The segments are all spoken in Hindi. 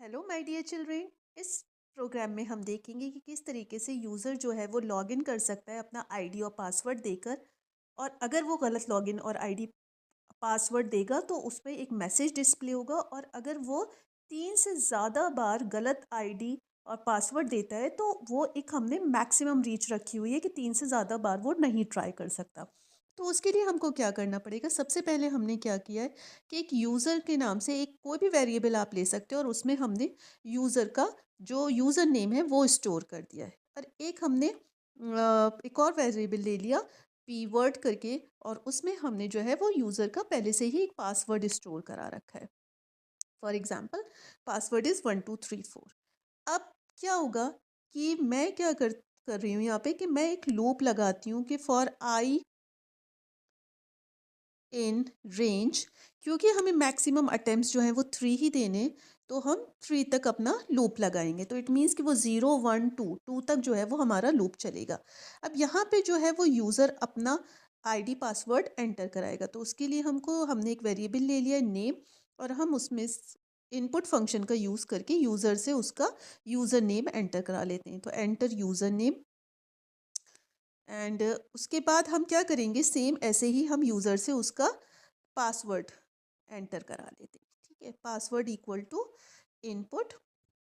Hello my dear children. इस प्रोग्राम में हम देखेंगे कि किस तरीके से यूज़र जो है वो लॉगिन कर सकता है अपना आईडी और पासवर्ड देकर। और अगर वो गलत लॉगिन और आईडी पासवर्ड देगा तो उसमें एक मैसेज डिस्प्ले होगा, और अगर वो 3 से ज़्यादा बार गलत आईडी और पासवर्ड देता है तो वो एक हमने मैक्सिमम रीच रखी हुई है कि 3 से ज़्यादा बार वो नहीं ट्राई कर सकता। तो उसके लिए हमको क्या करना पड़ेगा? सबसे पहले हमने क्या किया है कि एक यूज़र के नाम से एक कोई भी वेरिएबल आप ले सकते हो, और उसमें हमने यूज़र का जो यूज़र नेम है वो स्टोर कर दिया है। और एक हमने एक और वेरिएबल ले लिया पीवर्ड करके, और उसमें हमने जो है वो यूज़र का पहले से ही एक पासवर्ड स्टोर करा रखा है। For example, password is 1234। अब क्या होगा कि मैं क्या कर रही हूँ यहाँ पे कि मैं एक लूप लगाती हूँ कि फॉर आई इन रेंज, क्योंकि हमें मैक्सिमम अटेम्प्ट्स जो हैं वो 3 ही देने, तो हम 3 तक अपना लूप लगाएंगे। तो इट मीन्स कि वो 0 1 2 तक जो है वो हमारा लूप चलेगा। अब यहाँ पे जो है वो यूज़र अपना आईडी पासवर्ड एंटर कराएगा, तो उसके लिए हमने एक वेरिएबल ले लिया नेम, और हम उसमें इनपुट फंक्शन का यूज़ करके यूज़र से उसका यूज़र नेम एंटर करा लेते हैं। तो एंटर यूज़र नेम, एंड उसके बाद हम क्या करेंगे, सेम ऐसे ही हम यूज़र से उसका पासवर्ड एंटर करा लेते हैं। ठीक है, password equal to input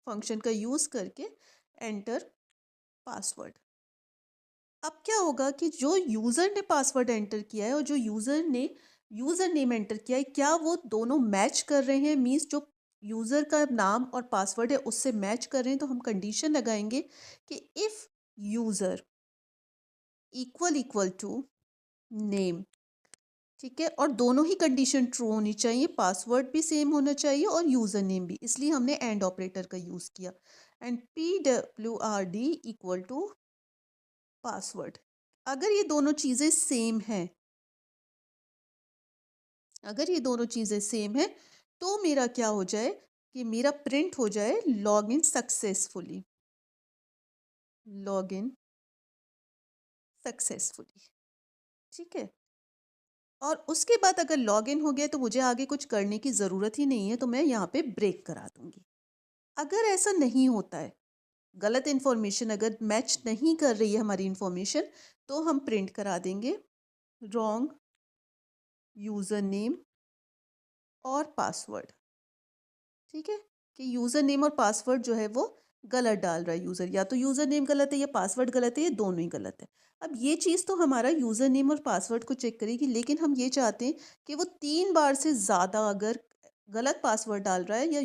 function का यूज़ करके एंटर पासवर्ड। अब क्या होगा कि जो यूज़र ने पासवर्ड एंटर किया है और जो यूज़र ने यूज़र नेम एंटर किया है, क्या वो दोनों मैच कर रहे हैं? मीन्स जो यूज़र का नाम और पासवर्ड है उससे मैच कर रहे हैं, तो हम कंडीशन लगाएंगे कि if user equal equal to name. ठीक है, और दोनों ही कंडीशन ट्रू होनी चाहिए, पासवर्ड भी सेम होना चाहिए और यूज़र नेम भी, इसलिए हमने एंड ऑपरेटर का यूज़ किया। And PWRD equal to password. अगर ये दोनों चीज़ें सेम हैं, अगर ये दोनों चीज़ें सेम हैं, तो मेरा क्या हो जाए कि मेरा प्रिंट हो जाए log in successfully, log in successfully. ठीक है, और उसके बाद अगर लॉग इन हो गया तो मुझे आगे कुछ करने की ज़रूरत ही नहीं है, तो मैं यहाँ पे ब्रेक करा दूंगी। अगर ऐसा नहीं होता है, गलत इन्फॉर्मेशन अगर मैच नहीं कर रही है हमारी इन्फॉर्मेशन, तो हम प्रिंट करा देंगे रॉन्ग यूज़र नेम और पासवर्ड। ठीक है, कि यूज़र नेम और पासवर्ड जो है वो गलत डाल रहा है यूज़र, या तो यूज़र नेम गलत है या पासवर्ड गलत है, ये दोनों ही गलत है। अब ये चीज़ तो हमारा यूज़र नेम और पासवर्ड को चेक करेगी, लेकिन हम ये चाहते हैं कि वो 3 बार से ज़्यादा अगर गलत पासवर्ड डाल रहा है या